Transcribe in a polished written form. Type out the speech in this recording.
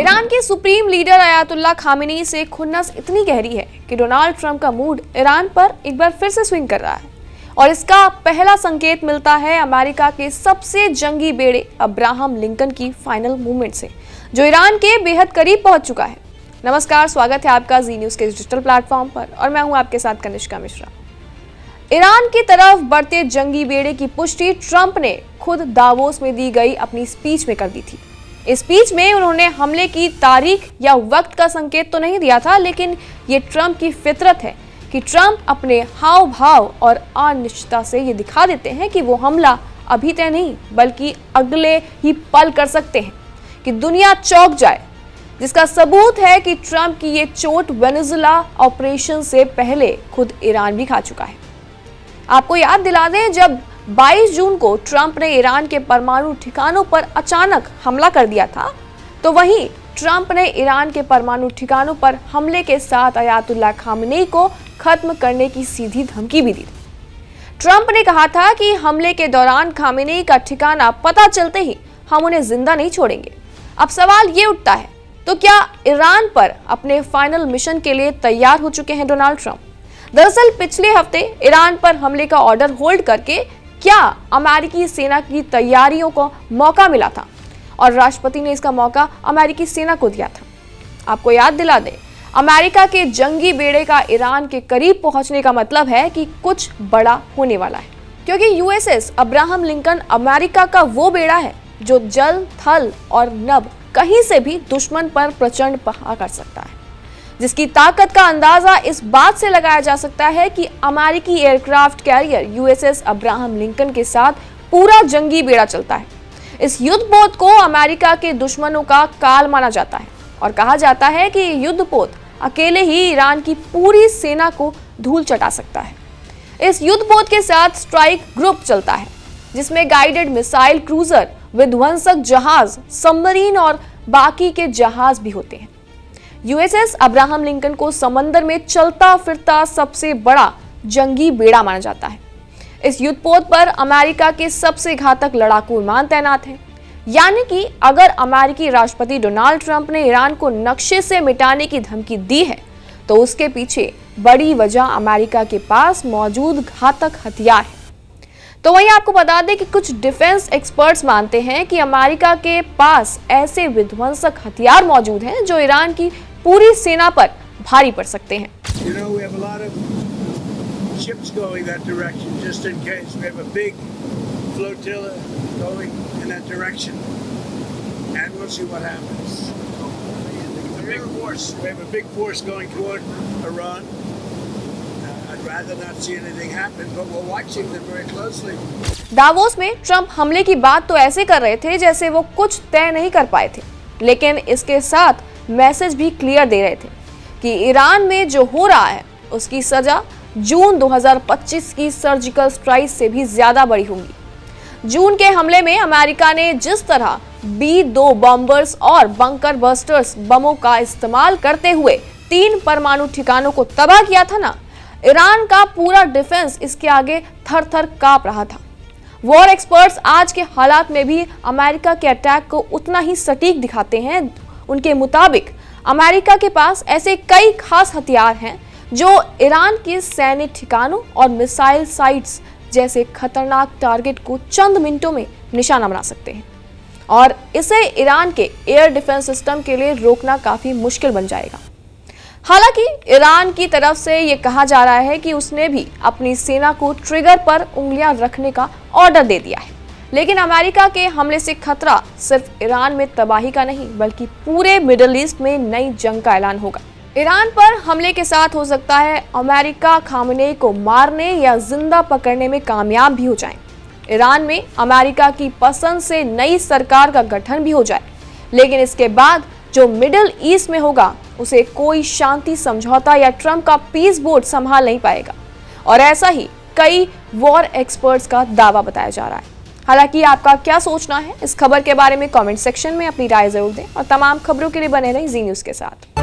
Iran के supreme leader Ayatollah Khamenei से खुन्नस इतनी गहरी है कि डोनाल्ड ट्रंप का मूड ईरान पर एक बार फिर से स्विंग कर रहा है और इसका पहला संकेत मिलता है अमेरिका के सबसे जंगी बेड़े अब्राहम लिंकन की फाइनल मूवमेंट से, जो ईरान के बेहद करीब पहुंच चुका है। नमस्कार, स्वागत है आपका जी न्यूज के डिजिटल प्लेटफॉर्म पर और मैं हूं आपके साथ कनिष्का मिश्रा। ईरान की तरफ बढ़ते जंगी बेड़े की पुष्टि ट्रंप ने खुद दावोस में दी गई अपनी स्पीच में कर दी थी। इस स्पीच में उन्होंने हमले की तारीख या वक्त का संकेत तो नहीं दिया था, लेकिन ये ट्रंप की फितरत है कि ट्रंप अपने हाव भाव और अनिश्चितता से ये दिखा देते हैं कि वो हमला अभी तय नहीं बल्कि अगले ही पल कर सकते हैं कि दुनिया चौंक जाए, जिसका सबूत है कि ट्रंप की ये चोट वेनेजुला ऑपरेशन से पहले खुद ईरान भी खा चुका है। आपको याद दिला दें, जब 22 जून को ट्रंप ने ईरान के परमाणु ठिकानों पर अचानक हमला कर दिया था, तो वहीं ट्रंप ने ईरान के परमाणु ठिकानों पर हमले के साथ अयातुल्ला खामेनी को खत्म करने की सीधी धमकी भी दी। ट्रंप ने कहा था कि हमले के दौरान खामेनी का ठिकाना पता चलते ही हम उन्हें जिंदा नहीं छोड़ेंगे। अब सवाल ये उठता है, तो क्या ईरान पर अपने फाइनल मिशन के लिए तैयार हो चुके हैं डोनाल्ड ट्रंप? दरअसल पिछले हफ्ते ईरान पर हमले का ऑर्डर होल्ड करके क्या अमेरिकी सेना की तैयारियों को मौका मिला था और राष्ट्रपति ने इसका मौका अमेरिकी सेना को दिया था। आपको याद दिला दें, अमेरिका के जंगी बेड़े का ईरान के करीब पहुंचने का मतलब है कि कुछ बड़ा होने वाला है, क्योंकि यूएसएस अब्राहम लिंकन अमेरिका का वो बेड़ा है जो जल, थल और नभ कहीं से भी दुश्मन पर प्रचंड प्रहार कर सकता है, जिसकी ताकत का अंदाजा इस बात से लगाया जा सकता है कि अमेरिकी aircraft carrier USS Abraham Lincoln के साथ पूरा जंगी बेड़ा चलता है। इस युद्धपोत को अमेरिका के दुश्मनों का काल माना जाता है और कहा जाता है कि ये युद्धपोत अकेले ही ईरान की पूरी सेना को धूल चटा सकता है। इस युद्धपोत के साथ स्ट्राइक ग्रुप चलता है, जिसमें गाइडेड मिसाइल क्रूजर, विध्वंसक जहाज, सबमरीन और बाकी के जहाज भी होते हैं। यूएसएस अब्राहम लिंकन को समंदर में चलता फिरता सबसे बड़ा जंगी बेड़ा माना जाता है। इस युद्धपोत पर अमेरिका के सबसे घातक लड़ाकू विमान तैनात हैं। यानी कि अगर अमेरिकी राष्ट्रपति डोनाल्ड ट्रंप ने ईरान को नक्शे से मिटाने की धमकी दी है, तो उसके पीछे बड़ी वजह अमेरिका के पास मौजूद घातक हथियार है। तो वहीं आपको बता दें कि कुछ डिफेंस एक्सपर्ट्स मानते हैं कि अमेरिका के पास ऐसे विध्वंसक हथियार मौजूद हैं जो ईरान की पूरी सेना पर भारी पड़ सकते हैं। Ships going that direction just in case. We have a big flotilla going in that direction, and we'll see what happens. A big force. We have a big force going toward Iran. I'd rather not see anything happen, but we're watching them very closely. Davos में Trump हमले की बात तो ऐसे कर रहे थे जैसे वो कुछ तय नहीं कर पाए थे, लेकिन इसके साथ मैसेज भी क्लियर दे रहे थे कि ईरान में जो हो रहा है उसकी सजा जून 2025 की सर्जिकल स्ट्राइक से भी ज्यादा बड़ी होंगी। जून के हमले में अमेरिका ने जिस तरह B-2 बॉम्बर्स और बंकर बस्टर्स बमों का इस्तेमाल करते हुए 3 परमाणु ठिकानों को तबाह किया था ना, ईरान का पूरा डिफेंस इसके आगे थर-थर कांप रहा था। वॉर एक्सपर्ट्स आज के हालात में भी अमेरिका के अटैक को उतना ही सटीक दिखाते हैं। उनके मुताबिक अमेरिका के पास ऐसे कई खास हथियार हैं जो ईरान के सैन्य ठिकानों और मिसाइल साइट्स जैसे खतरनाक टारगेट को चंद मिनटों में निशाना बना सकते हैं, और इसे ईरान के एयर डिफेंस सिस्टम के लिए रोकना काफी मुश्किल बन जाएगा। हालांकि ईरान की तरफ से ये कहा जा रहा है कि उसने भी अपनी सेना को ट्रिगर पर उंगलियां रखने का ऑर्डर दे दिया है, लेकिन अमेरिका के हमले से खतरा सिर्फ ईरान में तबाही का नहीं बल्कि पूरे मिडिल ईस्ट में नई जंग का ऐलान होगा। ईरान पर हमले के साथ हो सकता है अमेरिका खामेनी को मारने या जिंदा पकड़ने में कामयाब भी हो जाए। ईरान में अमेरिका की पसंद से नई सरकार का गठन भी हो जाए, लेकिन इसके बाद जो मिडिल ईस्ट में होगा उसे कोई शांति समझौता या ट्रंप का पीस बोर्ड संभाल नहीं पाएगा, और ऐसा ही कई वॉर एक्सपर्ट्स का दावा बताया जा रहा है। हालांकि आपका क्या सोचना है इस खबर के बारे में कमेंट सेक्शन में अपनी राय जरूर दें और तमाम खबरों के लिए बने रहें जी न्यूज के साथ।